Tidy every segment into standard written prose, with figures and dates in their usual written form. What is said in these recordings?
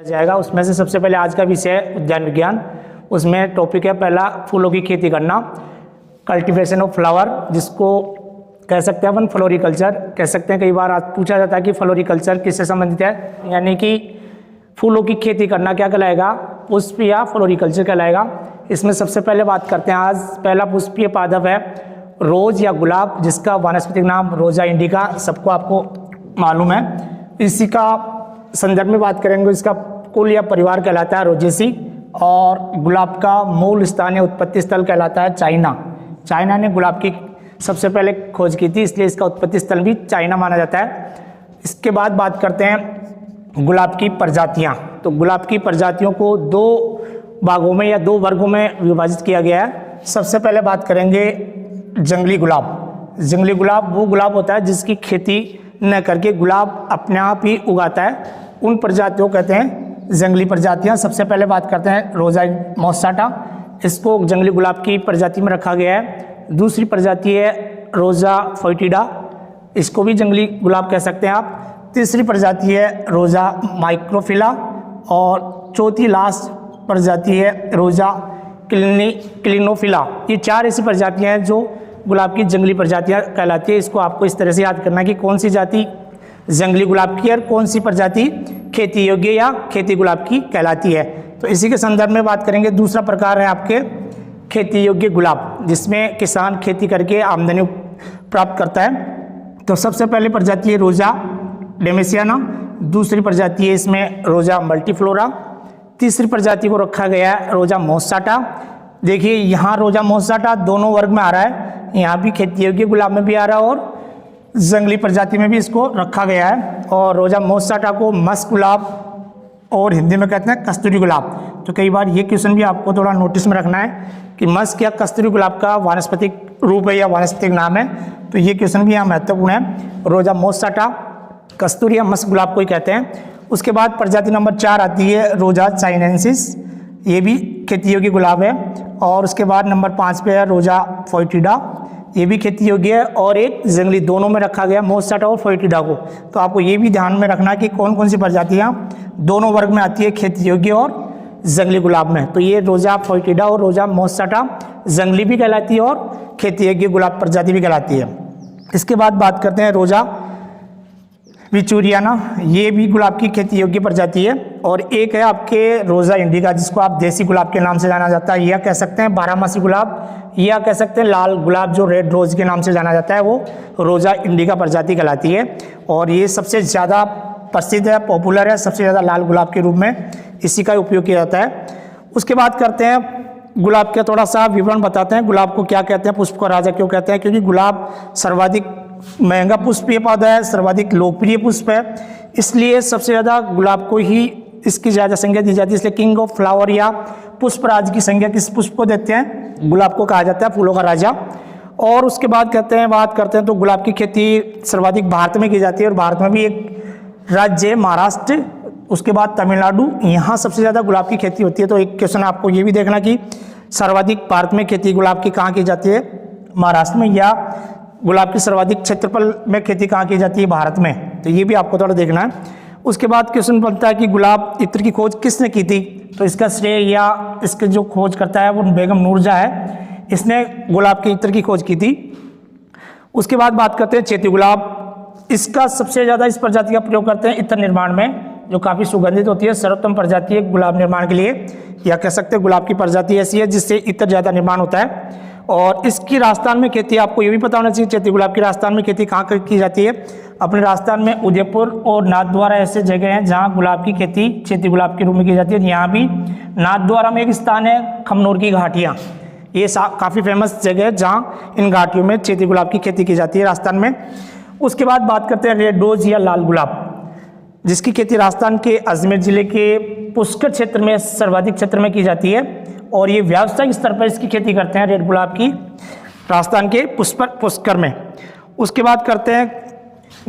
जाएगा। उसमें से सबसे पहले आज का विषय है उद्यान विज्ञान। उसमें टॉपिक है पहला फूलों की खेती करना, कल्टीवेशन ऑफ फ्लावर, जिसको कह सकते हैं अपन फ्लोरिकल्चर कह सकते हैं। कई बार आज पूछा जाता है कि फ्लोरिकल्चर किससे संबंधित है, यानी कि फूलों की खेती करना क्या कहलाएगा, पुष्प या फ्लोरिकल्चर कहलाएगा। इसमें सबसे पहले बात करते हैं आज पहला पुष्पीय पादप है रोज या गुलाब, जिसका वानस्पतिक नाम रोजा इंडिका सबको आपको मालूम है। इसी का संदर्भ में बात करेंगे, इसका कुल या परिवार कहलाता है रोजेसी, और गुलाब का मूल स्थान या उत्पत्ति स्थल कहलाता है चाइना। चाइना ने गुलाब की सबसे पहले खोज की थी, इसलिए इसका उत्पत्ति स्थल भी चाइना माना जाता है। इसके बाद बात करते हैं गुलाब की प्रजातियां। तो गुलाब की प्रजातियों को दो भागों में या दो वर्गों में विभाजित किया गया है। सबसे पहले बात करेंगे जंगली गुलाब। जंगली गुलाब वो गुलाब होता है जिसकी खेती न करके गुलाब अपने आप ही उगाता है, उन प्रजातियों को कहते हैं जंगली प्रजातियां। सबसे पहले बात करते हैं रोजा मोसाटा, इसको जंगली गुलाब की प्रजाति में रखा गया है। दूसरी प्रजाति है रोजा फोइटिडा, इसको भी जंगली गुलाब कह सकते हैं आप। तीसरी प्रजाति है रोजा माइक्रोफिला, और चौथी लास्ट प्रजाति है रोजा क्लिनोफिला। ये चार ऐसी प्रजातियां हैं जो गुलाब की जंगली प्रजातियां कहलाती है। इसको आपको इस तरह से याद करना है कि कौन सी जाति जंगली गुलाब की और कौन सी प्रजाति खेती योग्य या खेती गुलाब की कहलाती है। तो इसी के संदर्भ में बात करेंगे। दूसरा प्रकार है आपके खेती योग्य गुलाब, जिसमें किसान खेती करके आमदनी प्राप्त करता है। तो सबसे पहले प्रजाति है रोजा डेमेसियाना, दूसरी प्रजाति है इसमें रोजा मल्टीफ्लोरा, तीसरी प्रजाति को रखा गया है रोजा मोसाटा। देखिए यहाँ रोजा मोसाटा दोनों वर्ग में आ रहा है, यहाँ भी खेती योग्य गुलाब में भी आ रहा है और जंगली प्रजाति में भी इसको रखा गया है। और रोजा मोसाटा को मस्क गुलाब और हिंदी में कहते हैं कस्तूरी गुलाब। तो कई बार ये क्वेश्चन भी आपको थोड़ा नोटिस में रखना है कि मस्क या कस्तूरी गुलाब का वानस्पतिक रूप है या वानस्पतिक नाम है, तो ये क्वेश्चन भी यहाँ महत्वपूर्ण है। रोजा मोसाटा कस्तूरी या मस्क गुलाब को ही कहते हैं। उसके बाद प्रजाति नंबर 4 आती है रोजा चाइनेंसिस, ये भी खेती योग्य गुलाब है। और उसके बाद नंबर 5 पे है रोजा फोइटिडा, ये भी खेती योग्य है और एक जंगली, दोनों में रखा गया मोसाटा और फोइटिडा को। तो आपको ये भी ध्यान में रखना कि कौन कौन सी प्रजातियाँ दोनों वर्ग में आती है, खेती योग्य और जंगली गुलाब में। तो ये रोजा फोइटिडा और रोजा मोसाटा जंगली भी कहलाती है और खेती योग्य गुलाब प्रजाति भी कहलाती है। इसके बाद बात करते हैं रोजा विचूरियाना, ये भी गुलाब की खेती योग्य प्रजाति है। और एक है आपके रोजा इंडिका, जिसको आप देसी गुलाब के नाम से जाना जाता है, या कह सकते हैं बारहमासी गुलाब, या कह सकते हैं लाल गुलाब जो रेड रोज के नाम से जाना जाता है, वो रोजा इंडिका प्रजाति कहलाती है। और ये सबसे ज़्यादा प्रसिद्ध है, पॉपुलर है, सबसे ज़्यादा लाल गुलाब के रूप में इसी का उपयोग किया जाता है। उसके बाद करते हैं गुलाब का थोड़ा सा विवरण बताते हैं। गुलाब को क्या कहते हैं, पुष्प का राजा क्यों कहते हैं, क्योंकि गुलाब सर्वाधिक महंगा पुष्पीय पौधा है, सर्वाधिक लोकप्रिय पुष्प है, इसलिए सबसे ज़्यादा गुलाब को ही इसकी ज़्यादा संज्ञा दी जाती है। इसलिए किंग ऑफ फ्लावर या पुष्पराज की संज्ञा किस पुष्प को देते हैं, गुलाब को कहा जाता है फूलों का राजा। और उसके बाद बात करते हैं तो गुलाब की खेती सर्वाधिक भारत में की जाती है, और भारत में भी एक राज्य है महाराष्ट्र, उसके बाद तमिलनाडु, यहाँ सबसे ज़्यादा गुलाब की खेती होती है। तो एक क्वेश्चन आपको ये भी देखना कि सर्वाधिक भारत में खेती गुलाब की कहाँ की जाती है, महाराष्ट्र में, या गुलाब की सर्वाधिक क्षेत्रफल में खेती कहाँ की जाती है, भारत में। तो ये भी आपको थोड़ा देखना है। उसके बाद क्वेश्चन बनता है कि गुलाब इत्र की खोज किसने की थी, तो इसका श्रेय या इसके जो खोज करता है वो बेगम नूरजहाँ है, इसने गुलाब के इत्र की खोज की थी। उसके बाद बात करते हैं चेती गुलाब, इसका सबसे ज़्यादा इस प्रजाति का प्रयोग करते हैं इत्र निर्माण में, जो काफ़ी सुगंधित होती है, सर्वोत्तम प्रजाति है गुलाब निर्माण के लिए, या कह सकते हैं गुलाब की प्रजाति ऐसी है जिससे इत्र ज़्यादा निर्माण होता है। और इसकी राजस्थान में खेती, आपको ये भी पता होना चाहिए चेती गुलाब की राजस्थान में खेती कहाँ की जाती है। अपने राजस्थान में उदयपुर और नाथद्वारा ऐसे जगह हैं जहाँ गुलाब की खेती चेती गुलाब के रूप में की जाती है। यहाँ भी नाथद्वारा में एक स्थान है खमनोर की घाटियाँ, ये काफ़ी फेमस जगह है जहाँ इन घाटियों में चेती गुलाब की खेती की जाती है राजस्थान में। उसके बाद बात करते हैं रेड रोज या लाल गुलाब, जिसकी खेती राजस्थान के अजमेर जिले के पुष्कर क्षेत्र में सर्वाधिक क्षेत्र में की जाती है, और ये व्यावसायिक स्तर पर इसकी खेती करते हैं रेड गुलाब की राजस्थान के पुष्कर में। उसके बाद करते हैं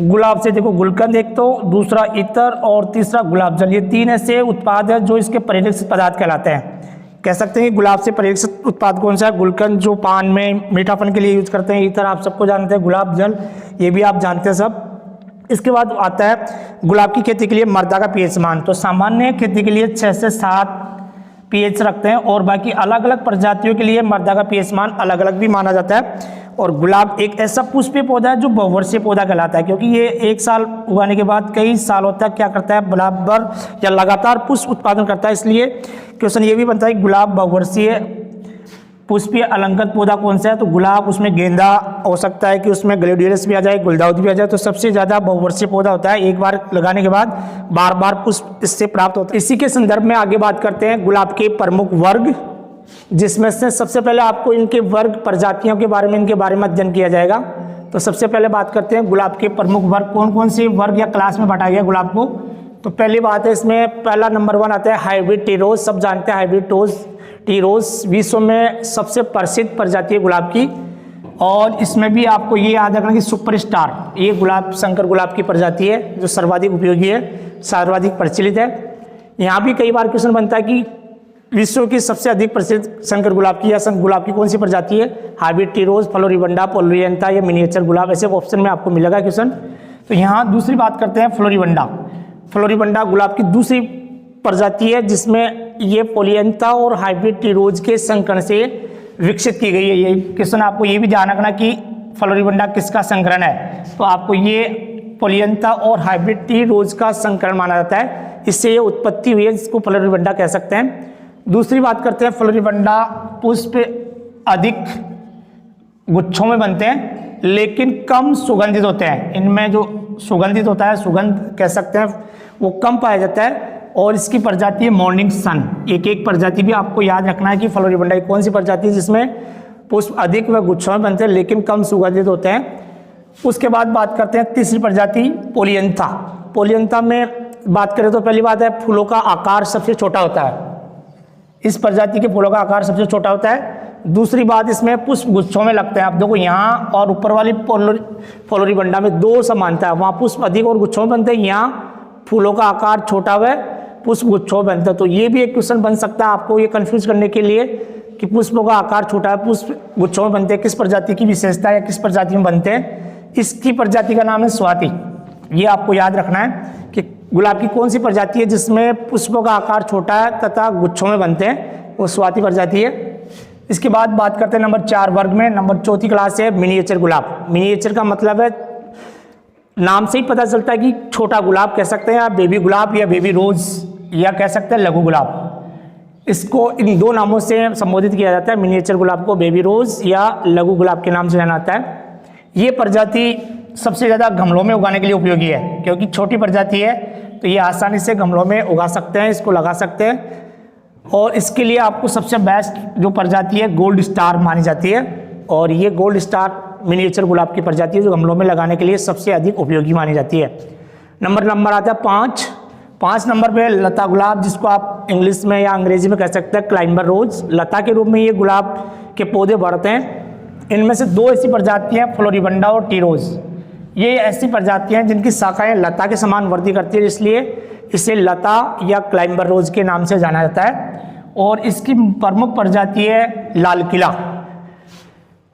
गुलाब से, देखो गुलकंद एक तो, दूसरा इत्र और तीसरा गुलाब जल, ये तीन ऐसे उत्पाद है जो इसके परिरक्षित पदार्थ कहलाते हैं। कह सकते हैं कि गुलाब से परिरक्षित उत्पाद कौन सा है, गुलकंद जो पान में मीठापन के लिए यूज करते हैं, इत्र आप सबको जानते हैं, गुलाब जल ये भी आप जानते हैं सब। इसके बाद आता है गुलाब की खेती के लिए मर्दा का पीएच मान। तो सामान्य खेती के लिए 6 से 7 पीएच रखते हैं और बाकी अलग अलग प्रजातियों के लिए मर्दा का पीएच मान अलग अलग भी माना जाता है। और गुलाब एक ऐसा पुष्पीय पौधा है जो बहुवर्षीय पौधा कहलाता है, क्योंकि ये एक साल उगाने के बाद कई सालों तक क्या करता है, बराबर या लगातार पुष्प उत्पादन करता है। इसलिए क्वेश्चन ये भी बनता है कि गुलाब बहुवर्षीय पुष्पीय अलंकृत पौधा कौन सा है। तो गुलाब, उसमें गेंदा हो सकता है कि उसमें ग्लेडियस भी आ जाए, गुलदाउदी भी आ जाए। तो सबसे ज़्यादा बहुवर्षीय पौधा होता है, एक बार लगाने के बाद बार बार पुष्प इससे प्राप्त होता है। इसी के संदर्भ में आगे बात करते हैं गुलाब के प्रमुख वर्ग, जिसमें से सबसे पहले आपको इनके वर्ग प्रजातियों के बारे में, इनके बारे में अध्ययन किया जाएगा। तो सबसे पहले बात करते हैं गुलाब के प्रमुख वर्ग, कौन कौन से वर्ग या क्लास में बांटा गया गुलाब को। तो पहली बात है, इसमें पहला नंबर 1 आता है हाइब्रिड टी रोज। सब जानते हैं हाइब्रिड टी रोज विश्व में सबसे प्रसिद्ध प्रजाति है गुलाब की। और इसमें भी आपको ये याद रखना कि सुपरस्टार, ये गुलाब शंकर गुलाब की प्रजाति है जो सर्वाधिक उपयोगी है, सर्वाधिक प्रचलित है। यहाँ भी कई बार क्वेश्चन बनता है कि विश्व की सबसे अधिक प्रसिद्ध शंकर गुलाब की या शंकर गुलाब की कौन सी प्रजाति है, हाइब्रिड टी रोज, फ्लोरिबंडा, पोलोरियंता या मिनिएचर गुलाब, ऐसे ऑप्शन में आपको मिलेगा क्वेश्चन। तो यहाँ दूसरी बात करते हैं फ्लोरिबंडा। फ्लोरिबंडा गुलाब की दूसरी प्रजाति है जिसमें ये पोलियंता और हाइब्रिड टी रोज के संकरण से विकसित की गई है। ये क्वेश्चन आपको ये भी ध्यान रखना कि फ्लोरिबंडा किसका संकरण है। तो आपको ये पोलियंता और हाइब्रिड टी रोज का संकरण माना जाता है, इससे ये उत्पत्ति हुई है, जिसको फ्लोरिबंडा कह सकते हैं। दूसरी बात करते हैं फ्लोरिबंडा पुष्प अधिक गुच्छों में बनते हैं लेकिन कम सुगंधित होते हैं। इनमें जो सुगंधित होता है, सुगंध कह सकते हैं, वो कम पाया जाता है। और इसकी प्रजाति है मॉर्निंग सन। एक एक प्रजाति भी आपको याद रखना है कि फ्लोरिबंडा की कौन सी प्रजाति है जिसमें पुष्प अधिक व गुच्छों में बनते हैं लेकिन कम सुगंधित होते हैं। उसके बाद बात करते हैं तीसरी प्रजाति पोलियंथा। पोलियंथा में बात करें तो पहली बात है फूलों का आकार सबसे छोटा होता है, इस प्रजाति के फूलों का आकार सबसे छोटा होता है। दूसरी बात, इसमें पुष्प गुच्छों में लगते हैं। आप देखो यहाँ और ऊपर वाली फ्लोरिबंडा में 2 समानता है, वहाँ पुष्प अधिक और गुच्छों में बनते हैं, यहाँ फूलों का आकार छोटा हुआ पुष्प गुच्छों में बनता है। तो ये भी एक क्वेश्चन बन सकता है आपको ये कंफ्यूज करने के लिए कि पुष्पों का आकार छोटा है, पुष्प गुच्छों में बनते हैं, किस प्रजाति की विशेषता है, किस प्रजाति में बनते हैं। इसकी प्रजाति का नाम है स्वाति। ये आपको याद रखना है कि गुलाब की कौन सी प्रजाति है जिसमें पुष्पों का आकार छोटा है तथा गुच्छों में बनते हैं, वो स्वाति प्रजाति है। इसके बाद बात करते हैं नंबर 4 वर्ग में। नंबर 4 क्लास है मिनिएचर गुलाब। मिनिएचर का मतलब है, नाम से ही पता चलता है कि छोटा गुलाब कह सकते हैं, या बेबी गुलाब या बेबी रोज या कह सकते हैं लघु गुलाब। इसको इन 2 नामों से संबोधित किया जाता है। मिनिएचर गुलाब को बेबी रोज या लघु गुलाब के नाम से जाना जाता है। ये प्रजाति सबसे ज़्यादा गमलों में उगाने के लिए उपयोगी है, क्योंकि छोटी प्रजाति है तो ये आसानी से गमलों में उगा सकते हैं, इसको लगा सकते हैं। और इसके लिए आपको सबसे बेस्ट जो प्रजाति है गोल्ड स्टार मानी जाती है, और ये गोल्ड स्टार मिनिएचर गुलाब की प्रजाति है जो गमलों में लगाने के लिए सबसे अधिक उपयोगी मानी जाती है। नंबर आता है 5 नंबर पे लता गुलाब, जिसको आप इंग्लिश में या अंग्रेजी में कह सकते हैं क्लाइंबर रोज। लता के रूप में ये गुलाब के पौधे बढ़ते हैं। इनमें से 2 ऐसी प्रजातियाँ फ्लोरिबंडा और टी रोज। ये ऐसी प्रजातियाँ हैं जिनकी शाखाएं लता के समान वृद्धि करती है, इसलिए इसे लता या क्लाइंबर रोज के नाम से जाना जाता है। और इसकी प्रमुख प्रजाति है लाल किला।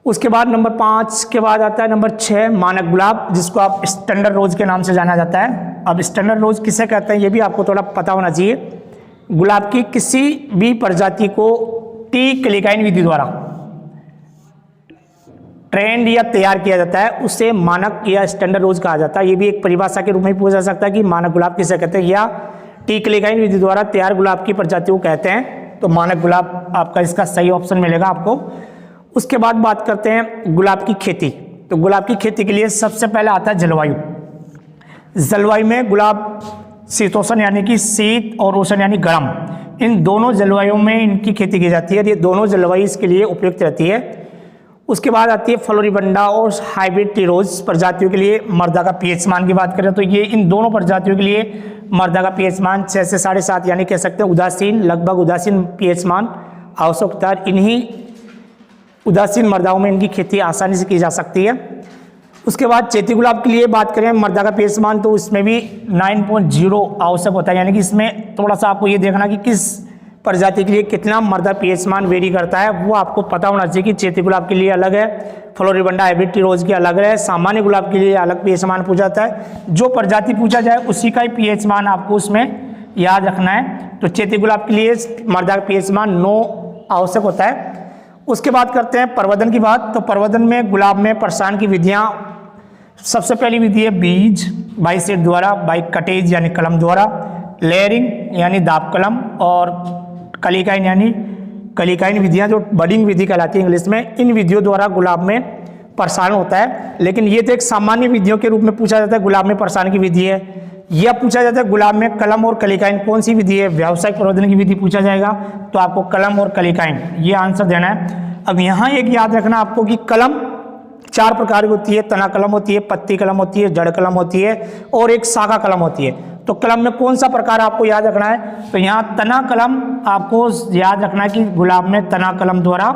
उसके बाद नंबर 5 के बाद आता है नंबर 6 मानक गुलाब, जिसको आप स्टैंडर्ड रोज के नाम से जाना जाता है। अब स्टैंडर्ड रोज किसे कहते हैं ये भी आपको थोड़ा पता होना चाहिए। गुलाब की किसी भी प्रजाति को टी क्लिकाइन विधि द्वारा ट्रेंड या तैयार किया जाता है, उसे मानक या स्टैंडर्ड रोज कहा जाता है। ये भी एक परिभाषा के रूप में पूछा जा सकता है कि मानक गुलाब किसे कहते हैं, या टी क्लिकाइन विधि द्वारा तैयार गुलाब की प्रजाति को कहते हैं। तो मानक गुलाब आपका इसका सही ऑप्शन मिलेगा आपको। उसके बाद बात करते हैं गुलाब की खेती। तो गुलाब की खेती के लिए सबसे पहले आता है जलवायु। जलवायु में गुलाब शीतोष्ण यानी कि शीत और उष्ण यानी गर्म, इन दोनों जलवायु में इनकी खेती की जाती है। ये दोनों जलवायु इसके लिए उपयुक्त रहती है। उसके बाद आती है फ्लोरिबंडा और हाइब्रिड टी रोज प्रजातियों के लिए मर्दा का पीएच मान की बात करें तो ये इन दोनों प्रजातियों के लिए मर्दा का पीएच मान 6 से 7.5 यानी कह सकते हैं उदासीन, लगभग उदासीन पीएच मान आवश्यक होता है। इन्हीं उदासीन मर्दाओं में इनकी खेती आसानी से की जा सकती है। उसके बाद चैती गुलाब के लिए बात करें मर्दा का पीएच मान, तो इसमें भी 9.0 आवश्यक होता है, यानी कि इसमें थोड़ा सा आपको ये देखना कि किस प्रजाति के लिए कितना मर्दा पीएच मान वेरी करता है वो आपको पता होना चाहिए कि चैती गुलाब के लिए अलग है, फ्लोरिबंडा हाइब्रिड टी रोज की अलग है, सामान्य गुलाब के लिए अलग पीएच मान पूछा जाता है। जो प्रजाति पूछा जाए उसी का ही पीएच मान आपको उसमें याद रखना है। तो चैती गुलाब के लिए मर्दा का पीएच मान 9 आवश्यक होता है। उसके बाद करते हैं प्रवर्धन की बात। तो प्रवर्धन में गुलाब में प्रसारण की विधियाँ, सबसे पहली विधि है बीज बाई सेट द्वारा, बाई कटेज यानी कलम द्वारा, लेयरिंग यानी दाब कलम, और कलिकाइन यानी कलिकाइन विधियां जो बडिंग विधि कहलाती है इंग्लिश में। इन विधियों द्वारा गुलाब में प्रसारण होता है। लेकिन ये तो एक सामान्य विधियों के रूप में पूछा जाता है गुलाब में प्रसारण की विधि है। यह पूछा जाता है गुलाब में कलम और कलिकाइन कौन सी विधि है, व्यावसायिक प्रवर्धन की विधि पूछा जाएगा तो आपको कलम और कलिकाइन ये आंसर देना है। अब यहाँ एक याद रखना आपको कि कलम 4 प्रकार की होती है, तना कलम होती है, पत्ती कलम होती है, जड़ कलम होती है और एक शाखा कलम होती है। तो कलम में कौन सा प्रकार आपको याद रखना है, तो यहाँ तना कलम आपको याद रखना है कि गुलाब में तना कलम द्वारा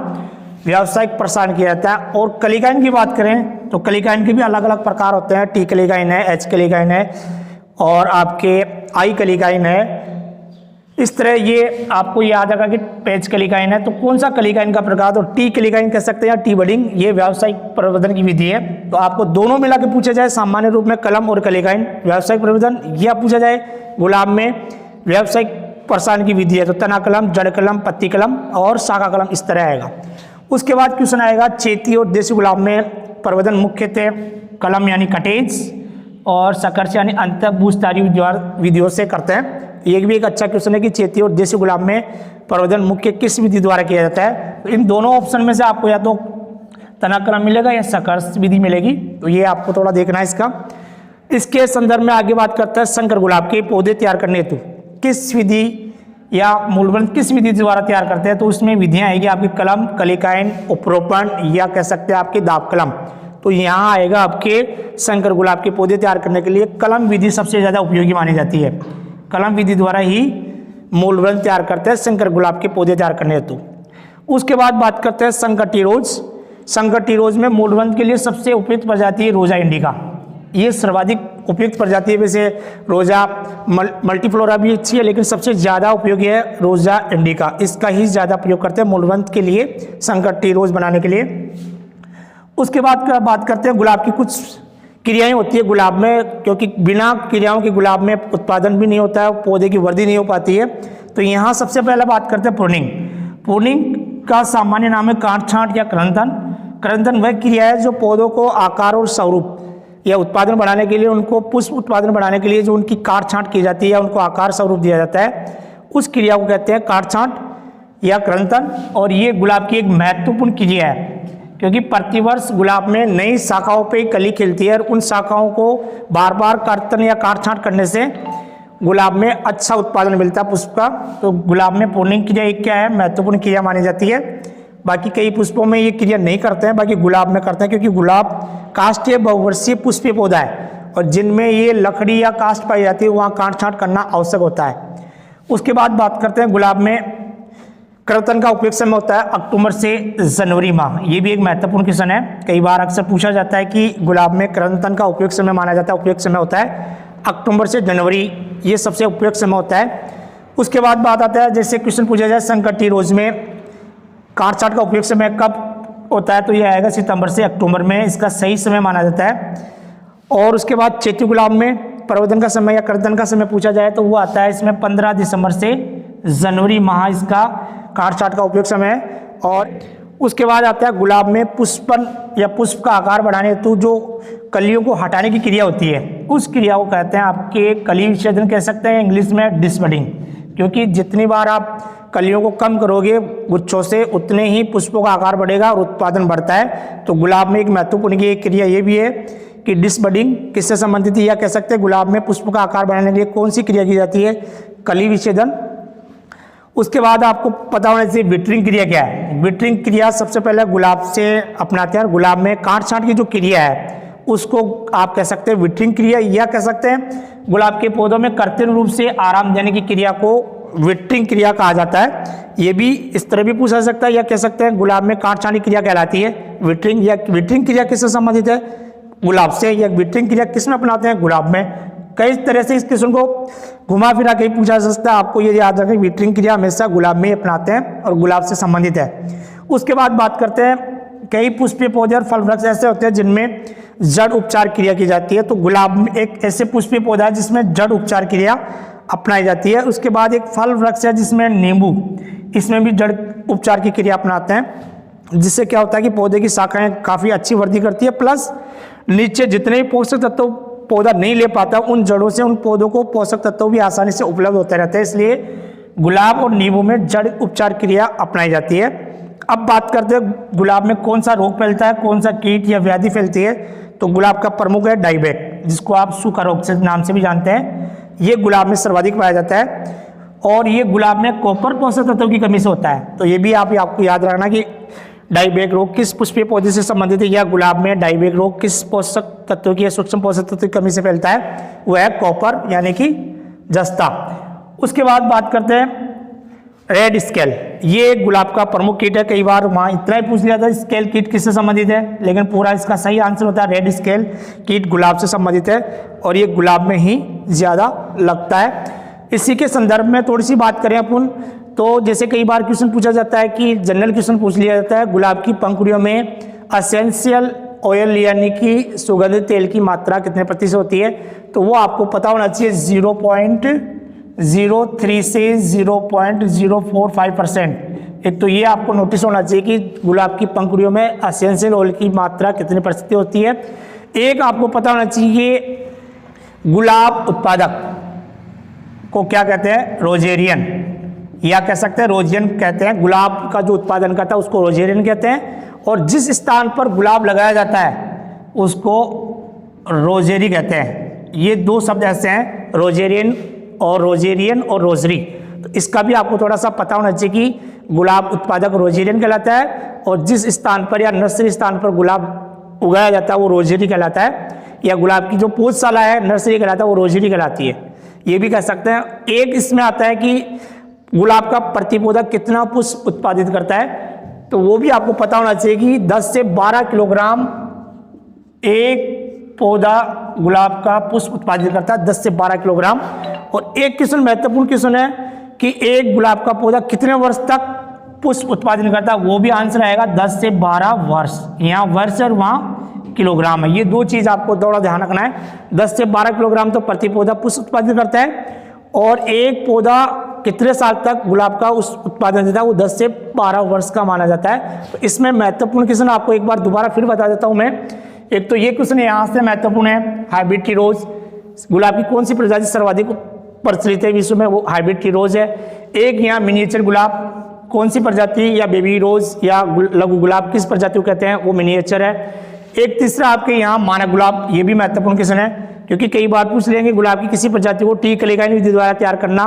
व्यावसायिक प्रसारण किया जाता है। और कलिकाइन की बात करें तो कलिकाइन के भी अलग अलग प्रकार होते हैं, टी कलिकाइन है, एच कलिकाइन है और आपके आई कलिकाइन है। इस तरह ये आपको याद रखा कि पेज कलिकाइन है। तो कौन सा कलिकाइन का प्रकार, तो टी कलिकाइन कह सकते हैं या टी बडिंग, ये व्यावसायिक प्रवर्धन की विधि है। तो आपको दोनों मिला के पूछा जाए सामान्य रूप में कलम और कलिकाइन व्यावसायिक प्रवर्धन, या पूछा जाए गुलाब में व्यावसायिक प्रसारण की विधि है तो तना कलम, जड़ कलम, पत्ती कलम और शाखा कलम, इस तरह आएगा। उसके बाद क्वेश्चन आएगा चैती और देसी गुलाब में प्रवर्धन मुख्यतः कलम यानी कटेज और सकर्ष यानी अंतःबूझधारी विधियों से करते हैं। ये भी एक अच्छा क्वेश्चन है कि चैती और देसी गुलाब में प्रवर्धन मुख्य किस विधि द्वारा किया जाता है। तो इन दोनों ऑप्शन में से आपको या तो तना कलम मिलेगा या सकर्ष विधि मिलेगी, तो ये आपको थोड़ा देखना है इसका। इसके संदर्भ में आगे बात करता है संकर गुलाब के पौधे तैयार करने हेतु किस विधि या मूलबंध किस विधि द्वारा तैयार करते हैं। तो उसमें विधियाँ आएगी आपकी कलम, कलिकाइन, उपरोपण या कह सकते हैं आपकी दाब कलम। तो यहाँ आएगा आपके संकर गुलाब के पौधे तैयार करने के लिए कलम विधि सबसे ज़्यादा उपयोगी मानी जाती है। कलम विधि द्वारा ही मूलबंध तैयार करते हैं संकर गुलाब के पौधे तैयार करने हेतु। उसके बाद बात करते हैं संकर टी रोज। संकर टी रोज में मूलबंध के लिए सबसे उपयुक्त प्रजाति है रोजा इंडिका। ये सर्वाधिक उपयुक्त प्रजाति है। वैसे रोजा मल्टीफ्लोरा भी अच्छी है लेकिन सबसे ज़्यादा उपयोगी है रोजा इंडिका। इसका ही ज़्यादा प्रयोग करते हैं मूलबंध के लिए, संकर टी रोज बनाने के लिए। उसके बाद बात करते हैं गुलाब की कुछ क्रियाएं होती है गुलाब में, क्योंकि बिना क्रियाओं के गुलाब में उत्पादन भी नहीं होता है, पौधे की वृद्धि नहीं हो पाती है। तो यहाँ सबसे पहले बात करते हैं प्रूनिंग। प्रूनिंग का सामान्य नाम है काट छांट या क्रंथन। क्रंथन वह क्रिया है जो पौधों को आकार और स्वरूप या उत्पादन बढ़ाने के लिए, उनको पुष्प उत्पादन बढ़ाने के लिए जो उनकी काट छांट की जाती है या उनको आकार स्वरूप दिया जाता है, उस क्रिया को कहते हैं काट छांट या क्रंथन। और ये गुलाब की एक महत्वपूर्ण क्रिया है क्योंकि प्रतिवर्ष गुलाब में नई शाखाओं पे कली खिलती है और उन शाखाओं को बार बार कर्तन या काट छांट करने से गुलाब में अच्छा उत्पादन मिलता है पुष्प का। तो गुलाब में प्रूनिंग क्रिया एक क्या है, महत्वपूर्ण क्रिया मानी जाती है। बाकी कई पुष्पों में ये क्रिया नहीं करते हैं, बाकी गुलाब में करते हैं क्योंकि गुलाब काष्ठीय बहुवर्षीय पुष्पीय पौधा है और जिनमें ये लकड़ी या काष्ठ पाई जाती है वहाँ काट छांट करना आवश्यक होता है। उसके बाद बात करते हैं गुलाब में कर्तन का उपयोग समय होता है अक्टूबर से जनवरी माह। ये भी एक महत्वपूर्ण क्वेश्चन है, कई बार अक्सर पूछा जाता है कि गुलाब में कर्तन का उपयोग समय माना जाता है। उपयोग समय होता है अक्टूबर से जनवरी, ये सबसे उपयोग समय होता है। उसके बाद बात आता है जैसे क्वेश्चन पूछा जाए संकर टी रोज में काट छांट का उपयोग समय कब होता है, तो ये आएगा सितंबर से अक्टूबर में, इसका सही समय माना जाता है। और उसके बाद चैती गुलाब में प्रवर्धन का समय या कर्तन का समय पूछा जाए तो वो आता है इसमें 15 दिसंबर से जनवरी माह, इसका काट छांट का उपयोग समय है। और उसके बाद आता है गुलाब में पुष्पन या पुष्प का आकार बढ़ाने हेतु जो कलियों को हटाने की क्रिया होती है, उस क्रिया को कहते हैं आपके कली विच्छेदन कह सकते हैं इंग्लिश में डिसबडिंग। क्योंकि जितनी बार आप कलियों को कम करोगे गुच्छों से उतने ही पुष्पों का आकार बढ़ेगा और उत्पादन बढ़ता है। तो गुलाब में एक महत्वपूर्ण क्रिया ये भी है कि डिसबडिंग किससे संबंधित है, या कह सकते हैं गुलाब में पुष्प का आकार बढ़ाने के लिए कौन सी क्रिया की जाती है, कली विच्छेदन। उसके बाद आपको पता होना चाहिए विटरिंग क्रिया क्या है। विटरिंग क्रिया सबसे पहले गुलाब से अपनाते हैं। गुलाब में काट छांट की जो क्रिया है उसको आप कह सकते हैं विटरिंग क्रिया, या कह सकते हैं गुलाब के पौधों में कृत्रिम रूप से आराम देने की क्रिया को विटरिंग क्रिया कहा जाता है। ये भी इस तरह भी पूछा जा सकता है, या कह सकते हैं गुलाब में काट छांट की क्रिया कहलाती है विटरिंग। या विटरिंग क्रिया किससे संबंधित है, गुलाब से। या विटरिंग क्रिया किस में अपनाते हैं, गुलाब में। कई तरह से इस क्वेश्चन को घुमा फिरा के पूछा जा सकता है। आपको ये याद रखें विटरिंग क्रिया हमेशा गुलाब में अपनाते हैं और गुलाब से संबंधित है। उसके बाद बात करते हैं, कई पुष्पीय पौधे और फल वृक्ष ऐसे होते हैं जिनमें जड़ उपचार क्रिया की जाती है। तो गुलाब में एक ऐसे पुष्पीय पौधा है जिसमें जड़ उपचार क्रिया अपनाई जाती है। उसके बाद एक फल वृक्ष है जिसमें नींबू, इसमें भी जड़ उपचार की क्रिया अपनाते हैं, जिससे क्या होता है कि पौधे की शाखाएं काफ़ी अच्छी वृद्धि करती है, प्लस नीचे जितने भी पोषक तत्व पौधा नहीं ले पाता उन जड़ों से उन पौधों को पोषक तत्व भी आसानी से उपलब्ध होते रहते हैं। इसलिए गुलाब और नींबू में जड़ उपचार क्रिया अपनाई जाती है। अब बात करते हैं गुलाब में कौन सा रोग फैलता है, कौन सा कीट या व्याधि फैलती है। तो गुलाब का प्रमुख है डाईबैक, जिसको आप सूखा रोग से नाम से भी जानते हैं। ये गुलाब में सर्वाधिक पाया जाता है और ये गुलाब में कॉपर पोषक तत्वों की कमी से होता है। तो ये भी आपको याद रखना कि डाईबैक रोग किस पुष्पीय पौधे से संबंधित है, या गुलाब में डाईबैक रोग किस पोषक तत्वों की या सूक्ष्म पोषक तत्व की कमी से फैलता है, वह है कॉपर यानी कि जस्ता। उसके बाद बात करते हैं रेड स्केल। ये गुलाब का प्रमुख कीट है। कई बार वहाँ इतना ही पूछ लिया था स्केल कीट किससे संबंधित है, लेकिन पूरा इसका सही आंसर होता है रेड स्केल कीट गुलाब से संबंधित है और ये गुलाब में ही ज़्यादा लगता है। इसी के संदर्भ में थोड़ी सी बात करें अपन, तो जैसे कई बार क्वेश्चन पूछा जाता है कि जनरल क्वेश्चन पूछ लिया जाता है गुलाब की पंखुड़ियों में एसेंशियल ऑयल यानी कि सुगंधित तेल की मात्रा कितने प्रतिशत होती है, तो वो आपको पता होना चाहिए 0.03 से 0.045%। एक तो ये आपको नोटिस होना चाहिए कि गुलाब की पंखुड़ियों में एसेंशियल ऑयल की मात्रा कितने प्रतिशत होती है। एक आपको पता होना चाहिए गुलाब उत्पादक को क्या कहते हैं, रोजेरियन, या कह सकते हैं रोजियन कहते हैं। गुलाब का जो उत्पादन करता है उसको रोजेरियन कहते हैं, और जिस स्थान पर गुलाब लगाया जाता है उसको रोजेरी कहते हैं। ये दो शब्द ऐसे हैं, रोजेरियन और रोजरी। तो इसका भी आपको थोड़ा सा पता होना चाहिए कि गुलाब उत्पादक रोजेरियन कहलाता है और जिस स्थान पर या नर्सरी स्थान पर गुलाब उगाया जाता है वो रोजेरी कहलाता है, या गुलाब की जो पौधशाला है नर्सरी कहलाता है वो रोजेरी कहलाती है। ये भी कह सकते हैं। एक इसमें आता है कि गुलाब का प्रति पौधा कितना पुष्प उत्पादित करता है, तो वो भी आपको पता होना चाहिए कि 10 से 12 किलोग्राम एक पौधा गुलाब का पुष्प उत्पादित करता है, 10 से 12 किलोग्राम। और एक क्वेश्चन महत्वपूर्ण क्वेश्चन है कि एक गुलाब का पौधा कितने वर्ष तक पुष्प उत्पादन करता है, वो भी आंसर आएगा 10 से 12 वर्ष। यहाँ वर्ष और वहाँ किलोग्राम है, ये दो चीज़ आपको थोड़ा ध्यान रखना है। 10 से 12 किलोग्राम तो प्रति पौधा पुष्प उत्पादित करता है, और एक पौधा कितने साल तक गुलाब का उस उत्पादन देता है, वो 10 से 12 वर्ष का माना जाता है। तो इसमें महत्वपूर्ण क्वेश्चन आपको एक बार दोबारा फिर बता देता हूँ मैं। एक तो ये क्वेश्चन यहाँ से महत्वपूर्ण है, हाइब्रिड टी रोज, गुलाब की कौन सी प्रजाति सर्वाधिक प्रचलित है विश्व में, वो हाइब्रिड टी रोज है। एक यहाँ मिनिएचर गुलाब, कौन सी प्रजाति, या बेबी रोज या लघु गुलाब किस प्रजाति को कहते हैं, वो मिनिएचर है। एक तीसरा आपके यहाँ मानक गुलाब, ये भी महत्वपूर्ण क्वेश्चन है क्योंकि कई बार पूछ लेंगे गुलाब की किसी प्रजाति को टी कलेगाइन विधि द्वारा तैयार करना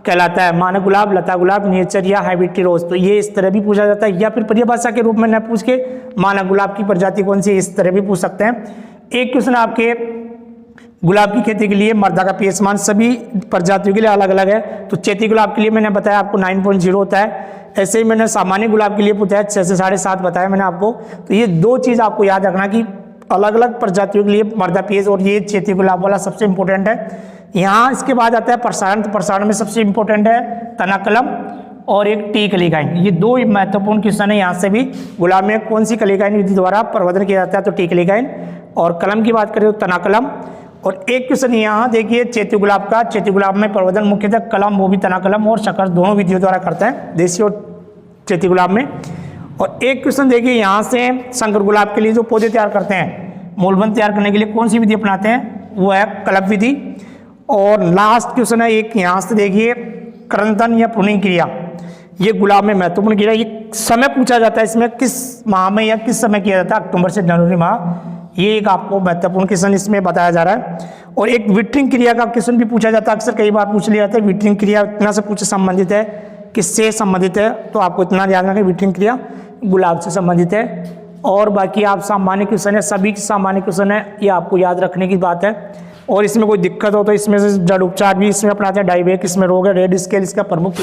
कहलाता है, मानक गुलाब, लता गुलाब, मिनिएचर या हाइब्रिड टी रोज। तो ये इस तरह भी पूछा जाता है, या फिर परिभाषा के रूप में न पूछ के मानक गुलाब की प्रजाति कौन सी, इस तरह भी पूछ सकते हैं। एक क्वेश्चन आपके गुलाब की खेती के लिए मर्दा का पीएच मान सभी प्रजातियों के लिए अलग अलग है। तो चैती गुलाब के लिए मैंने बताया आपको 9.0 होता है, ऐसे ही मैंने सामान्य गुलाब के लिए पूछा है 6 से 7.5 बताया मैंने आपको। तो ये दो चीज़ आपको याद रखना कि अलग अलग प्रजातियों के लिए मर्दा पीएच और ये चैती गुलाब वाला सबसे इंपॉर्टेंट है। यहाँ इसके बाद आता है प्रसारण, तो प्रसारण में सबसे इंपॉर्टेंट है तना कलम और एक टी कलिकाइन। ये दो महत्वपूर्ण क्वेश्चन है। यहाँ से भी गुलाब में कौन सी कलिकाइन विधि द्वारा प्रवर्धन किया जाता है, तो टी कलिकाइन, और कलम की बात करें तो तना कलम। और एक क्वेश्चन यहाँ देखिए चैती गुलाब का, चैती गुलाब में प्रवर्धन मुख्यतः कलम, वो भी तना कलम और शकर्ष दोनों विधियों द्वारा करते हैं, देसी और चैती गुलाब में। और एक क्वेश्चन देखिए यहाँ से शंकर गुलाब के लिए जो पौधे तैयार करते हैं, मूलबंध तैयार करने के लिए कौन सी विधि अपनाते हैं, वो है कलप विधि। और लास्ट क्वेश्चन है एक यहाँ से देखिए करंतन या प्रूनिंग क्रिया, ये गुलाब में महत्वपूर्ण क्रिया। ये समय पूछा जाता है इसमें किस माह में या किस समय किया जाता है, अक्टूबर से जनवरी माह, ये एक आपको महत्वपूर्ण क्वेश्चन इसमें बताया जा रहा है। और एक विटरिंग क्रिया का क्वेश्चन भी पूछा जाता है, अक्सर कई बार पूछ लिया जाता है विटरिंग क्रिया इतना से पूछ संबंधित है, किससे संबंधित है, तो आपको इतना ध्यान रखें विटरिंग क्रिया गुलाब से संबंधित है। और बाकी आप सामान्य क्वेश्चन है, सभी सामान्य क्वेश्चन है, ये आपको याद रखने की बात है। और इसमें कोई दिक्कत हो तो इसमें से जड़ उपचार भी इसमें अपनाते हैं, डाईबैक इसमें रोग है, रेड स्केल इसका प्रमुख